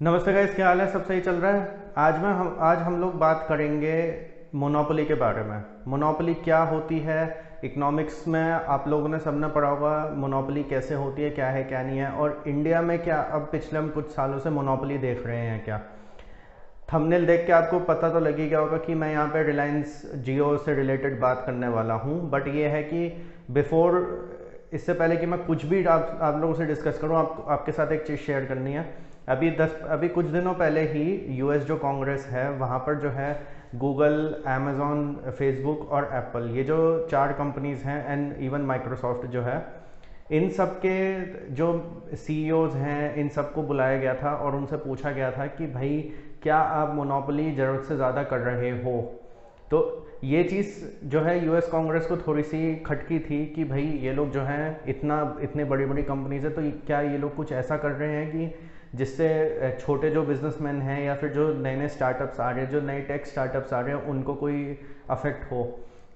नमस्ते गाइस, क्या हाल है? सब सही चल रहा है? आज हम लोग बात करेंगे मोनोपोली के बारे में। मोनोपोली क्या होती है? इकोनॉमिक्स में आप लोगों ने सबने पढ़ा होगा मोनोपोली कैसे होती है, क्या है क्या नहीं है, और इंडिया में क्या अब पिछले हम कुछ सालों से मोनोपोली देख रहे हैं क्या? थंबनेल देख के आपको पता तो लग ही गया होगा कि मैं यहाँ पे रिलायंस जियो से रिलेटेड बात करने वाला हूँ। बट ये है कि बिफोर इससे पहले कि मैं कुछ भी आप लोगों से डिस्कस करूँ, आपके साथ एक चीज़ शेयर करनी है। अभी कुछ दिनों पहले ही यूएस जो कांग्रेस है वहाँ पर जो है गूगल, अमेजोन, फेसबुक और एप्पल, ये जो चार कंपनीज हैं, एंड इवन माइक्रोसॉफ्ट जो है, इन सब के जो सीईओज हैं इन सबको बुलाया गया था और उनसे पूछा गया था कि भाई क्या आप मोनोपोली ज़रूरत से ज़्यादा कर रहे हो? तो ये चीज़ जो है यूएस कांग्रेस को थोड़ी सी खटकी थी कि भाई ये लोग जो हैं इतने बड़ी बड़ी कंपनीज है, तो क्या ये लोग कुछ ऐसा कर रहे हैं कि जिससे छोटे जो बिजनेसमैन हैं या फिर जो नए नए स्टार्टअप्स आ रहे हैं, जो नए टेक स्टार्टअप्स आ रहे हैं, उनको कोई अफेक्ट हो?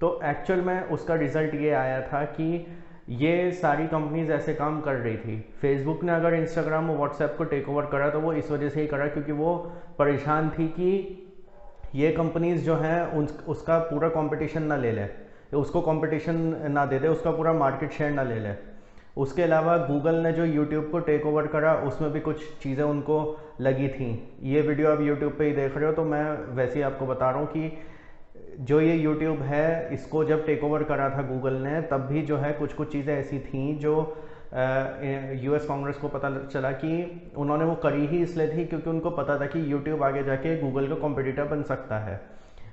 तो एक्चुअल में उसका रिजल्ट ये आया था कि ये सारी कंपनीज ऐसे काम कर रही थी। फेसबुक ने अगर इंस्टाग्राम और व्हाट्सएप को टेक ओवर करा तो वो इस वजह से ही करा क्योंकि वो परेशान थी कि ये कंपनीज जो हैं उसका पूरा कंपटीशन ना ले ले, उसको कंपटीशन ना दे दे, उसका पूरा मार्केट शेयर ना ले ले। उसके अलावा गूगल ने जो यूट्यूब को टेक ओवर करा उसमें भी कुछ चीज़ें उनको लगी थी। ये वीडियो आप यूट्यूब पे ही देख रहे हो तो मैं वैसे ही आपको बता रहा हूँ कि जो ये यूट्यूब है इसको जब टेक ओवर करा था गूगल ने, तब भी जो है कुछ कुछ चीज़ें ऐसी थी जो यूएस कांग्रेस को पता चला कि उन्होंने वो करी ही इसलिए थी क्योंकि उनको पता था कि यूट्यूब आगे जाके गूगल का कॉम्पिटिटर बन सकता है।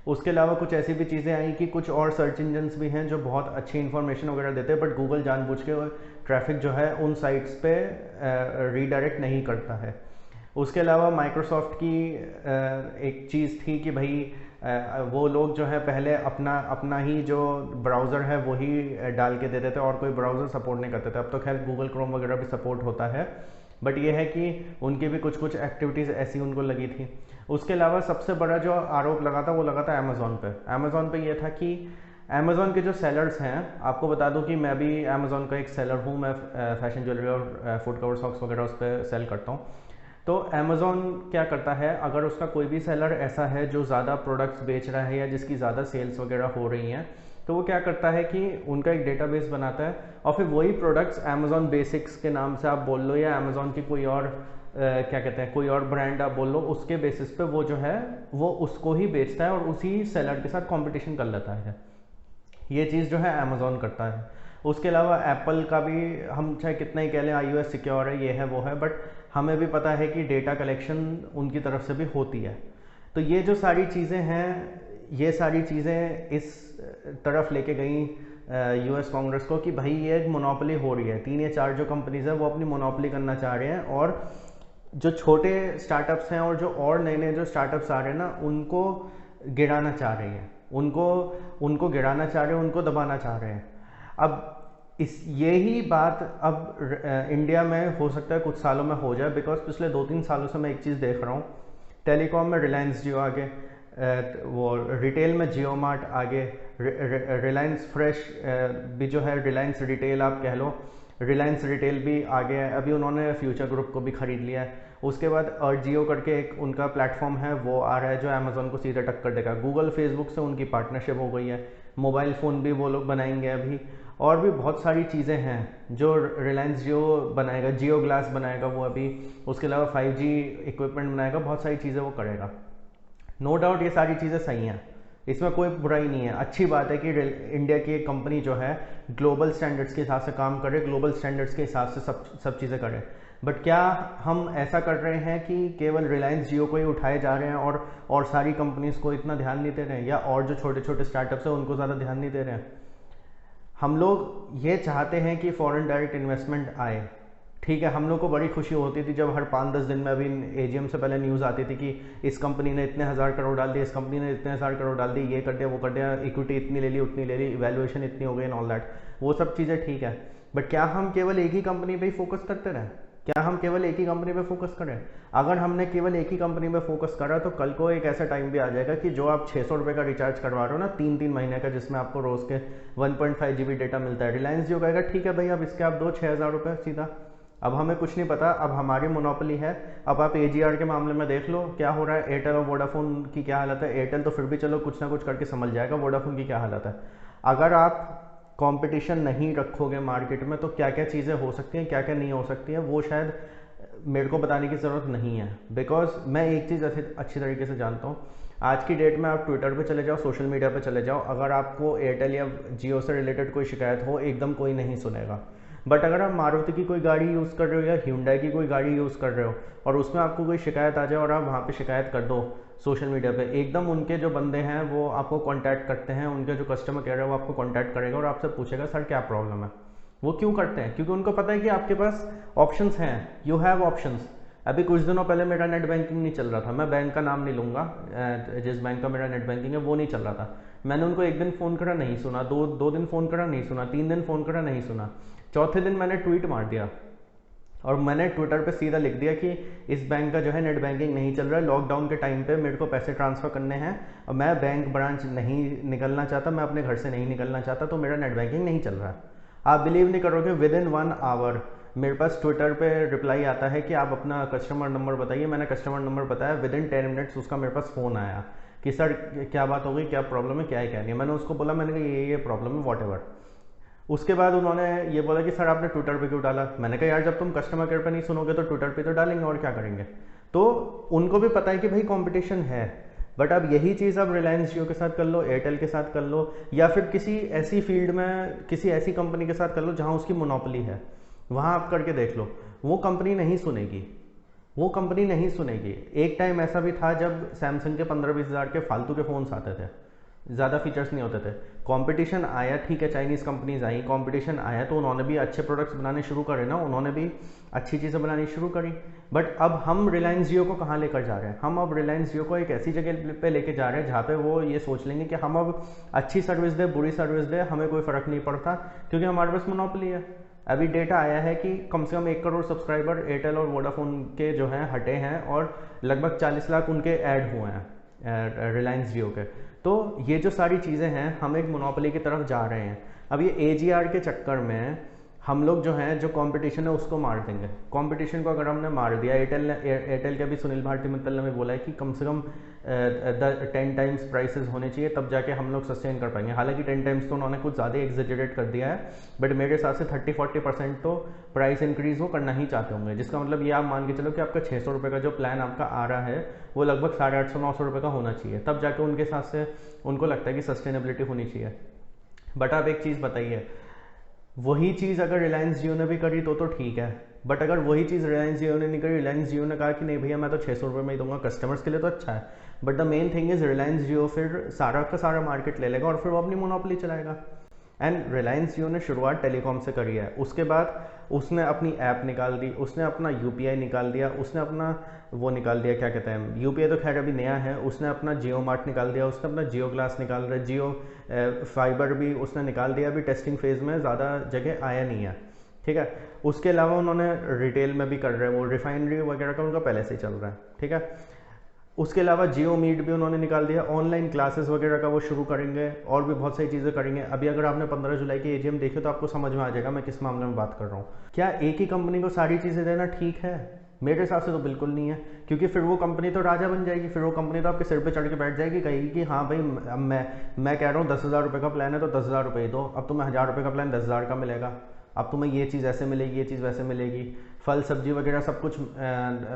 उसके अलावा कुछ ऐसी भी चीज़ें आई कि कुछ और सर्च इंजन्स भी हैं जो बहुत अच्छी इन्फॉर्मेशन वगैरह देते हैं, बट गूगल जानबूझ के ट्रैफिक जो है उन साइट्स पे रीडायरेक्ट नहीं करता है। उसके अलावा माइक्रोसॉफ्ट की एक चीज़ थी कि भाई वो लोग जो है पहले अपना अपना ही जो ब्राउज़र है वही डाल के देते थे और कोई ब्राउज़र सपोर्ट नहीं करते थे। अब तो खैर गूगल क्रोम वगैरह भी सपोर्ट होता है, बट ये है कि उनकी भी कुछ कुछ एक्टिविटीज़ ऐसी उनको लगी थी। उसके अलावा सबसे बड़ा जो आरोप लगा था वो लगा था अमेज़ॉन पे। अमेज़ॉन पे ये था कि अमेज़ॉन के जो सेलर्स हैं, आपको बता दूं कि मैं भी अमेज़ॉन का एक सेलर हूँ। मैं फैशन ज्वेलरी और फुट कवर सॉक्स वगैरह उस पर सेल करता हूँ। तो अमेज़ॉन क्या करता है, अगर उसका कोई भी सेलर ऐसा है जो ज़्यादा प्रोडक्ट्स बेच रहा है या जिसकी ज़्यादा सेल्स वगैरह हो रही हैं, तो वो क्या करता है कि उनका एक डेटाबेस बनाता है और फिर वही प्रोडक्ट्स अमेज़ॉन बेसिक्स के नाम से आप बोल लो या अमेज़ॉन की कोई और क्या कहते हैं कोई और ब्रांड आप बोल लो, उसके बेसिस पे वो जो है वो उसको ही बेचता है और उसी सेलर के साथ कंपटीशन कर लेता है। ये चीज़ जो है अमेज़ॉन करता है। उसके अलावा एप्पल का भी हम चाहे कितना ही कह लें iOS सिक्योर है, ये है वो है, बट हमें भी पता है कि डेटा कलेक्शन उनकी तरफ से भी होती है। तो ये जो सारी चीज़ें हैं, ये सारी चीज़ें इस तरफ लेके गई यूएस कांग्रेस को कि भाई ये एक मोनोपोली हो रही है। 3 या 4 जो कंपनीज है वो अपनी मोनोपोली करना चाह रहे हैं और जो छोटे स्टार्टअप्स हैं और जो और नए नए जो स्टार्टअप्स आ रहे हैं ना, उनको गिराना चाह रही हैं, उनको उनको गिराना चाह रहे हैं, उनको दबाना चाह रहे हैं। अब इस यही बात अब इंडिया में हो सकता है कुछ सालों में हो जाए, बिकॉज पिछले 2-3 सालों से मैं एक चीज़ देख रहा हूँ। टेलीकॉम में रिलायंस जियो आगे, वो रिटेल में जियो मार्ट आगे, रिलायंस फ्रेश भी जो है, रिलायंस रिटेल आप कह लो, रिलायंस रिटेल भी आगे है। अभी उन्होंने फ्यूचर ग्रुप को भी खरीद लिया है। उसके बाद जियो करके एक उनका प्लेटफॉर्म है वो आ रहा है जो अमेज़ॉन को सीधे टक्कर देगा। गूगल फेसबुक से उनकी पार्टनरशिप हो गई है, मोबाइल फ़ोन भी वो लोग बनाएंगे अभी, और भी बहुत सारी चीज़ें हैं जो रिलायंस जियो बनाएगा, जियो ग्लास बनाएगा वो अभी। उसके अलावा 5G इक्विपमेंट बनाएगा, बहुत सारी चीज़ें वो करेगा। नो डाउट ये सारी चीज़ें सही हैं, इसमें कोई बुराई नहीं है। अच्छी बात है कि इंडिया की एक कंपनी जो है ग्लोबल स्टैंडर्ड्स के हिसाब से काम करे, ग्लोबल स्टैंडर्ड्स के हिसाब से सब चीज़ें करे। बट क्या हम ऐसा कर रहे हैं कि केवल रिलायंस जियो को ही उठाए जा रहे हैं और सारी कंपनीज को इतना ध्यान नहीं दे रहे हैं, या और जो छोटे छोटे स्टार्टअप्स हैं उनको ज़्यादा ध्यान नहीं दे रहे हैं? हम लोग ये चाहते हैं कि फॉरेन डायरेक्ट इन्वेस्टमेंट आए, ठीक है। हम लोग को बड़ी खुशी होती थी जब हर 5-10 दिन में, अभी एजीएम से पहले न्यूज़ आती थी कि इस कंपनी ने इतने हज़ार करोड़ डाल दिए, इस कंपनी ने इतने हज़ार करोड़ डाल दिए, ये कर दिया वो कर दिया, इक्विटी इतनी ले ली उतनी ले ली, वैल्यूएशन इतनी हो गई एंड ऑल दैट। वो सब चीज़ें ठीक है, बट क्या हम केवल एक ही कंपनी पे ही फोकस करते रहें? क्या हम केवल एक ही कंपनी पे फोकस करें? अगर हमने केवल एक ही कंपनी पे फोकस करा तो कल को एक ऐसा टाइम भी आ जाएगा कि जो आप 600 रुपये का रिचार्ज करवा रहे हो ना 3-3 महीने का, जिसमें आपको रोज़ के 1.5 GB डेटा मिलता है, रिलायंस जियो कहेगा ठीक है भाई अब इसके आप दो 6,000 रुपये सीधा, अब हमें कुछ नहीं पता, अब हमारी मोनोपोली है। अब आप AGR के मामले में देख लो क्या हो रहा है, एयरटेल और वोडाफोन की क्या हालत है। एयरटेल तो फिर भी चलो कुछ ना कुछ करके संभल जाएगा, वोडाफोन की क्या हालत है। अगर आप कंपटीशन नहीं रखोगे मार्केट में तो क्या क्या चीज़ें हो सकती हैं, क्या क्या नहीं हो सकती हैं, वो शायद मेरे को बताने की ज़रूरत नहीं है। बिकॉज मैं एक चीज़ अच्छी तरीके से जानता हूँ, आज की डेट में आप ट्विटर पे चले जाओ, सोशल मीडिया पे चले जाओ, अगर आपको एयरटेल या जियो से रिलेटेड कोई शिकायत हो, एकदम कोई नहीं सुनेगा। बट अगर आप मारुति की कोई गाड़ी यूज़ कर रहे हो या Hyundai की कोई गाड़ी यूज़ कर रहे हो और उसमें आपको कोई शिकायत आ जाए और आप वहाँ पे शिकायत कर दो सोशल मीडिया पे, एकदम उनके जो बंदे हैं वो आपको कांटेक्ट करते हैं, उनके जो कस्टमर केयर है वो आपको कांटेक्ट करेगा और आपसे पूछेगा सर क्या प्रॉब्लम है। वो क्यों करते हैं? क्योंकि उनको पता है कि आपके पास ऑप्शंस हैं, यू हैव ऑप्शंस। अभी कुछ दिनों पहले मेरा नेट बैंकिंग नहीं चल रहा था, मैं बैंक का नाम नहीं लूँगा, जिस बैंक का मेरा नेट बैंकिंग है वो नहीं चल रहा था। मैंने उनको एक दिन फ़ोन करा नहीं सुना, दो दिन फ़ोन करा नहीं सुना, 3 दिन फ़ोन करा नहीं सुना, चौथे दिन मैंने ट्वीट मार दिया और मैंने ट्विटर पे सीधा लिख दिया कि इस बैंक का जो है नेट बैंकिंग नहीं चल रहा है, लॉकडाउन के टाइम पे मेरे को पैसे ट्रांसफ़र करने हैं और मैं बैंक ब्रांच नहीं निकलना चाहता, मैं अपने घर से नहीं निकलना चाहता, तो मेरा नेट बैंकिंग नहीं चल रहा है। आप बिलीव नहीं करोगे, विद इन 1 आवर मेरे पास ट्विटर पे रिप्लाई आता है कि आप अपना कस्टमर नंबर बताइए। मैंने कस्टमर नंबर बताया, विद इन 10 मिनट्स उसका मेरे पास फ़ोन आया कि सर क्या बात हो गई, क्या प्रॉब्लम है, क्या है क्या नहीं है। मैंने उसको बोला, मैंने कहा ये प्रॉब्लम है वॉट। उसके बाद उन्होंने ये बोला कि सर आपने ट्विटर पे क्यों डाला। मैंने कहा यार जब तुम कस्टमर केयर पे नहीं सुनोगे तो ट्विटर पे तो डालेंगे और क्या करेंगे। तो उनको भी पता है कि भाई कंपटीशन है। बट अब यही चीज़ अब रिलायंस जियो के साथ कर लो, एयरटेल के साथ कर लो, या फिर किसी ऐसी फील्ड में किसी ऐसी कंपनी के साथ कर लो जहाँ उसकी मोनोपोली है, वहाँ आप करके देख लो, वो कंपनी नहीं सुनेगी, वो कंपनी नहीं सुनेगी। एक टाइम ऐसा भी था जब सैमसंग के 15-20 हज़ार के फालतू के फ़ोन्स आते थे, ज़्यादा फीचर्स नहीं होते थे। कंपटीशन आया, ठीक है, चाइनीज़ कंपनीज आई, कंपटीशन आया तो उन्होंने भी अच्छे प्रोडक्ट्स बनाने शुरू करे ना, उन्होंने भी अच्छी चीज़ें बनानी शुरू करी। बट अब हम रिलायंस जियो को कहाँ लेकर जा रहे हैं? हम अब रिलायंस जियो को एक ऐसी जगह पे लेके जा रहे हैं जहाँ पे वो ये सोच लेंगे कि हम अब अच्छी सर्विस दे, बुरी सर्विस दे, हमें कोई फ़र्क नहीं पड़ता क्योंकि हमारे पास मोनोपोली है। अभी डेटा आया है कि कम से कम 1 करोड़ सब्सक्राइबर एयरटेल और वोडाफोन के जो हैं हटे हैं और लगभग 40 लाख उनके ऐड हुए हैं रिलायंस जियो के। तो ये जो सारी चीज़ें हैं, हम एक मोनोपोली की तरफ जा रहे हैं। अब ये AGR के चक्कर में हम लोग जो हैं, जो कंपटीशन है उसको मार देंगे। कंपटीशन को अगर हमने मार दिया, एयरटेल के भी सुनील भारती मित्तल ने भी बोला है कि कम से कम 10 टाइम्स प्राइसेस होने चाहिए तब जाके हम लोग सस्टेन कर पाएंगे। हालांकि 10 टाइम्स तो उन्होंने कुछ ज़्यादा एग्जेजरेट कर दिया है, बट मेरे हिसाब से 30-40% तो प्राइस इंक्रीज़ वो करना ही चाहते होंगे। जिसका मतलब ये आप मान के चलो कि आपका 600 रुपये का जो प्लान आपका आ रहा है वो लगभग 850-900 रुपये का होना चाहिए, तब जाके उनके हिसाब से उनको लगता है कि सस्टेनेबिलिटी होनी चाहिए। बट आप एक चीज़ बताइए, वही चीज़ अगर रिलायंस जियो ने भी करी तो ठीक है, बट अगर वही चीज़ रिलायंस जियो ने नहीं करी, रिलायंस जियो ने कहा कि नहीं भैया मैं तो 600 रुपये में ही दूंगा, कस्टमर्स के लिए तो अच्छा है, but the main thing is Reliance Jio फिर सारा का सारा मार्केट ले लेगा और फिर वो अपनी मोनोपोली चलाएगा। एंड रिलायंस जियो ने शुरुआत टेलीकॉम से करी है, उसके बाद उसने अपनी ऐप निकाल दी, उसने अपना UPI निकाल दिया, उसने अपना वो निकाल दिया, क्या कहते हैं, UPI तो खैर अभी नया है, उसने अपना जियो मार्ट निकाल दिया, उसने अपना जियो ग्लास निकाल रहा है, जियो फाइबर भी उसने निकाल दिया, अभी टेस्टिंग फेज़ में, ज़्यादा जगह आया नहीं है, ठीक है। उसके अलावा उन्होंने रिटेल में भी कर रहे हैं, वो रिफाइनरी वगैरह का उनका पहले से ही चल रहा है, ठीक है। उसके अलावा जियो मीट भी उन्होंने निकाल दिया, ऑनलाइन क्लासेस वगैरह का वो शुरू करेंगे और भी बहुत सारी चीज़ें करेंगे। अभी अगर आपने 15 जुलाई की AGM देखी तो आपको समझ में आ जाएगा मैं किस मामले में बात कर रहा हूँ। क्या एक ही कंपनी को सारी चीज़ें देना ठीक है? मेरे हिसाब से तो बिल्कुल नहीं है, क्योंकि फिर वो कंपनी तो राजा बन जाएगी, फिर वो कंपनी तो आपके सिर पे चढ़ के बैठ जाएगी, कहेगी कि हाँ भाई मैं कह रहा हूँ 10,000 रुपये का प्लान है तो 10,000 रुपये दो, अब तुम्हें 1,000 रुपये का प्लान 10,000 का मिलेगा, अब तुम्हें ये चीज़ ऐसे मिलेगी, ये चीज़ वैसे मिलेगी, फल सब्जी वगैरह सब कुछ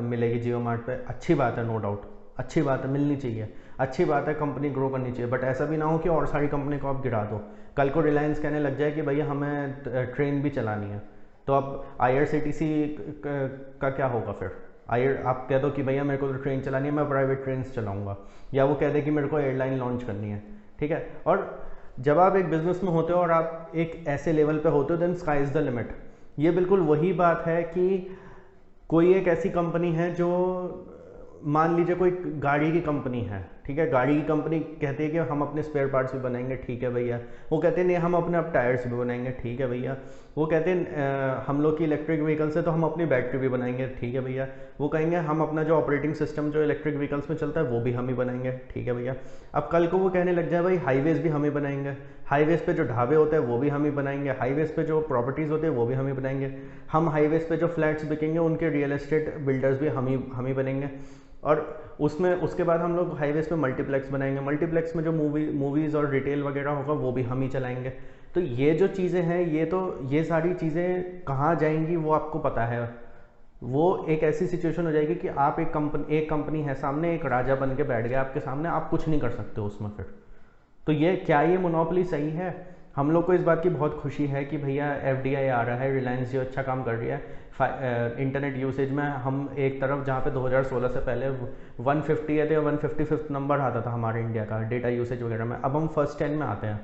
मिलेगी जियो मार्ट पर। अच्छी बात है, नो डाउट अच्छी बात है, मिलनी चाहिए, अच्छी बात है, कंपनी ग्रो करनी चाहिए, बट ऐसा भी ना हो कि और सारी कंपनी को आप गिरा दो। कल को रिलायंस कहने लग जाए कि भैया हमें ट्रेन भी चलानी है, तो अब IRCTC का क्या होगा फिर? आप कह दो कि भैया मेरे को तो ट्रेन चलानी है, मैं प्राइवेट ट्रेन चलाऊंगा, या वो कह दे कि मेरे को एयरलाइन लॉन्च करनी है, ठीक है। और जब आप एक बिजनेस में होते हो और आप एक ऐसे लेवल पे होते हो, then sky is the limit. ये बिल्कुल वही बात है कि कोई एक ऐसी कंपनी है जो, मान लीजिए कोई गाड़ी की कंपनी है, ठीक है, गाड़ी की कंपनी कहती है कि हम अपने स्पेयर पार्ट्स भी बनाएंगे, ठीक है भैया। वो कहते हैं नहीं हम अपने अब टायर्स भी बनाएंगे, ठीक है भैया। वो कहते हैं हम लोग की इलेक्ट्रिक व्हीकल्स है तो हम अपनी बैटरी भी बनाएंगे, ठीक है भैया। वो कहेंगे हम अपना जो ऑपरेटिंग सिस्टम जो इलेक्ट्रिक व्हीकल्स में चलता है वो भी हम ही बनाएंगे, ठीक है भैया। अब कल को वो कहने लग जाए भाई हाईवेज भी हम ही बनाएंगे, हाईवेज पे जो ढाबे होते हैं वो भी हम ही बनाएंगे, हाईवेज पे जो प्रॉपर्टीज़ होती है वो भी हम ही बनाएंगे, हम हाईवेज पे जो फ्लैट्स बिकेंगे उनके रियल एस्टेट बिल्डर्स भी हम ही बनेंगे। और उसमें उसके बाद हम लोग हाईवेज पे मल्टीप्लेक्स बनाएंगे, मल्टीप्लेक्स में जो मूवीज़ और रिटेल वगैरह होगा वो भी हम ही चलाएंगे। तो ये जो चीज़ें हैं ये सारी चीज़ें कहाँ जाएंगी वो आपको पता है। वो एक ऐसी सिचुएशन हो जाएगी कि आप एक कंपनी है सामने, एक राजा बन के बैठ गया आपके सामने, आप कुछ नहीं कर सकते उसमें फिर। तो ये मोनोपोली सही है? हम लोग को इस बात की बहुत खुशी है कि भैया FDI आ रहा है, रिलायंस जो अच्छा काम कर रही है इंटरनेट यूसेज में। हम एक तरफ जहाँ पे 2016 से पहले 150 या 155 नंबर आता था हमारे इंडिया का डेटा यूसेज वगैरह में, अब हम फर्स्ट 10 में आते हैं।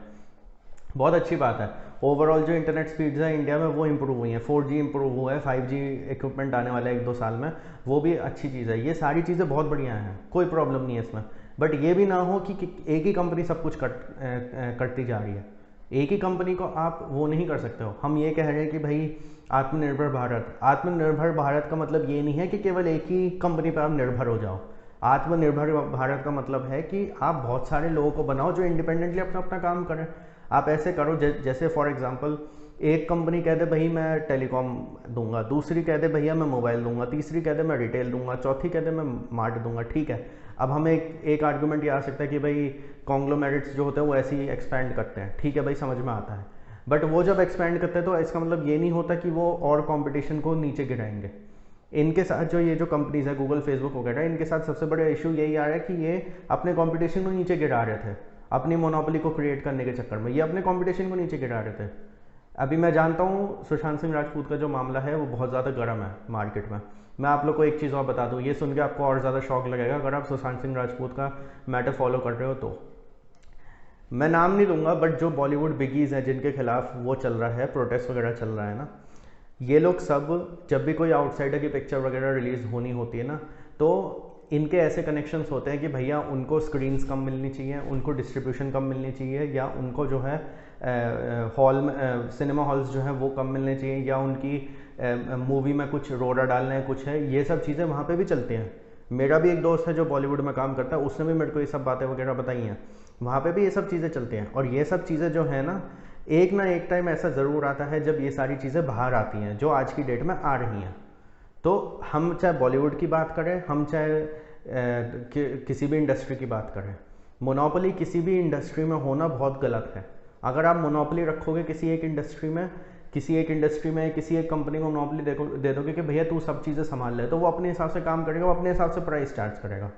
बहुत अच्छी बात है। ओवरऑल जो इंटरनेट स्पीड्स है इंडिया में वो इम्प्रूव हुई हैं, 4G इम्प्रूव हुआ है, 5G इक्विपमेंट आने वाला है 1-2 साल में, वो भी अच्छी चीज़ है। ये सारी चीज़ें बहुत बढ़िया हैं, कोई प्रॉब्लम नहीं है इसमें। बट ये भी ना हो कि एक ही कंपनी सब कुछ करती जा रही है। एक ही कंपनी को आप वो नहीं कर सकते हो। हम ये कह रहे हैं कि भाई आत्मनिर्भर भारत का मतलब ये नहीं है कि केवल एक ही कंपनी पर आप निर्भर हो जाओ। आत्मनिर्भर भारत का मतलब है कि आप बहुत सारे लोगों को बनाओ जो इंडिपेंडेंटली अपना अपना काम करें। आप ऐसे करो जैसे फॉर एग्जांपल एक कंपनी कह दे भाई मैं टेलीकॉम दूंगा, दूसरी कह दे भैया मैं मोबाइल दूंगा, तीसरी कह दे मैं रिटेल दूंगा, चौथी कह दे मैं मार्ट दूंगा। ठीक है, अब हमें एक आर्गुमेंट ये आ सकता है कि भाई कॉन्ग्लोमेरेट्स जो होते हैं वो ऐसे ही एक्सपैंड करते हैं। ठीक है भाई, समझ में आता है। बट वो जब एक्सपैंड करते हैं तो इसका मतलब ये नहीं होता कि वो और कॉम्पिटिशन को नीचे गिराएंगे। इनके साथ ये जो कंपनीज है गूगल, फेसबुक वगैरह, इनके साथ सबसे बड़ा इशू यही आ रहा है कि ये अपने कॉम्पिटिशन को नीचे गिरा रहे थे अपनी मोनोपोली को क्रिएट करने के चक्कर में। ये अपने कंपटीशन को नीचे गिरा रहे थे। अभी मैं जानता हूँ सुशांत सिंह राजपूत का जो मामला है वो बहुत ज़्यादा गर्म है मार्केट में। मैं आप लोग को एक चीज़ और बता दूँ, ये सुन के आपको और ज़्यादा शॉक लगेगा अगर आप सुशांत सिंह राजपूत का मैटर फॉलो कर रहे हो तो। मैं नाम नहीं लूँगा, बट जो बॉलीवुड बिगीज़ हैं जिनके खिलाफ वो चल रहा है, प्रोटेस्ट वगैरह चल रहा है ना, ये लोग सब जब भी कोई आउटसाइडर की पिक्चर वगैरह रिलीज़ होनी होती है ना, तो इनके ऐसे कनेक्शंस होते हैं कि भैया उनको स्क्रीन्स कम मिलनी चाहिए, उनको डिस्ट्रीब्यूशन कम मिलनी चाहिए, या उनको जो है हॉल में सिनेमा हॉल्स जो हैं वो कम मिलने चाहिए, या उनकी मूवी में कुछ रोड़ा डालना है, कुछ है, ये सब चीज़ें वहाँ पे भी चलती हैं। मेरा भी एक दोस्त है जो बॉलीवुड में काम करता है, उसने भी मेरे को ये सब बातें वगैरह बताई हैं। वहाँ पे भी ये सब चीज़ें चलती हैं। और ये सब चीज़ें जो है ना एक टाइम ऐसा ज़रूर आता है जब ये सारी चीज़ें बाहर आती हैं जो आज की डेट में आ रही हैं। तो हम चाहे बॉलीवुड की बात करें, हम चाहे किसी भी इंडस्ट्री की बात करें, मोनोपोली किसी भी इंडस्ट्री में होना बहुत गलत है। अगर आप मोनोपोली रखोगे किसी एक इंडस्ट्री में किसी एक कंपनी को मोनोपोली दे दोगे कि भैया तू सब चीज़ें संभाल ले, तो वो अपने हिसाब से काम करेगा, वो अपने हिसाब से प्राइस चार्ज करेगा।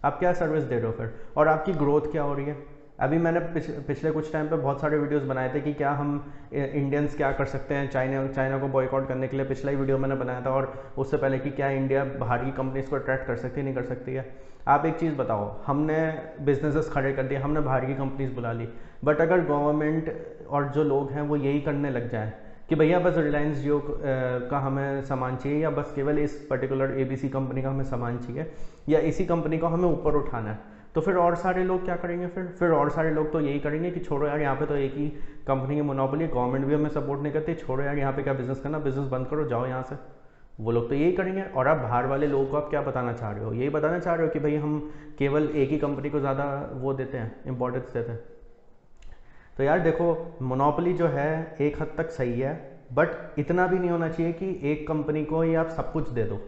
आप क्या सर्विस दे रहे हो फिर, और आपकी ग्रोथ क्या हो रही है? अभी मैंने पिछले कुछ टाइम पे बहुत सारे वीडियोस बनाए थे कि क्या हम इंडियंस क्या कर सकते हैं चाइना को बॉयकॉट करने के लिए। पिछला ही वीडियो मैंने बनाया था, और उससे पहले कि क्या इंडिया बाहर की कंपनीज को अट्रैक्ट कर सकती है, नहीं कर सकती है। आप एक चीज़ बताओ, हमने बिजनेसेस खड़े कर दिए, हमने बाहर की कंपनीज बुला ली, बट अगर गवर्नमेंट और जो लोग हैं वो यही करने लग जाए कि भैया बस रिलायंस जियो का हमें सामान चाहिए, या बस केवल इस पर्टिकुलर ABC कंपनी का हमें सामान चाहिए, या इसी कंपनी को हमें ऊपर उठाना है, तो फिर और सारे लोग क्या करेंगे? फिर और सारे लोग तो यही करेंगे कि छोड़ो यार, यहाँ पे तो एक ही कंपनी की मोनोपोली है, गवर्नमेंट भी हमें सपोर्ट नहीं करती, छोड़ो यार यहाँ पे क्या बिजनेस करना, बिजनेस बंद करो, जाओ यहाँ से। वो लोग तो यही करेंगे। और आप बाहर वाले लोगों को आप क्या बताना चाह रहे हो? यही बताना चाह रहे हो कि भाई हम केवल एक ही कंपनी को ज़्यादा वो देते हैं, इंपॉर्टेंस देते हैं। तो यार देखो, मोनोपोली जो है एक हद तक सही है, बट इतना भी नहीं होना चाहिए कि एक कंपनी को ही आप सब कुछ दे दो।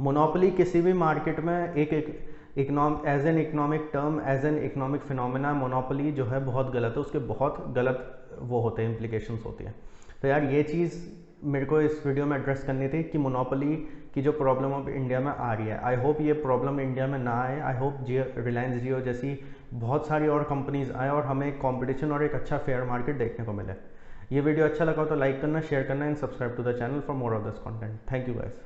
मोनोपोली किसी भी मार्केट में as an economic term, as an economic phenomena, monopoly जो है बहुत गलत है, उसके बहुत गलत वो होते हैं, इम्प्लीकेशंस होती हैं। तो यार ये चीज़ मेरे को इस वीडियो में एड्रेस करनी थी कि मोनोपोली की जो प्रॉब्लम अब इंडिया में आ रही है, आई होप ये प्रॉब्लम इंडिया में ना आए। आई होप रिलायंस जियो जैसी बहुत सारी और कंपनीज आए और हमें एक कॉम्पिटिशन और एक अच्छा फेयर मार्केट देखने को मिले। ये वीडियो अच्छा लगा हो तो लाइक करना, शेयर करना and subscribe to the channel for more of this content. Thank you guys.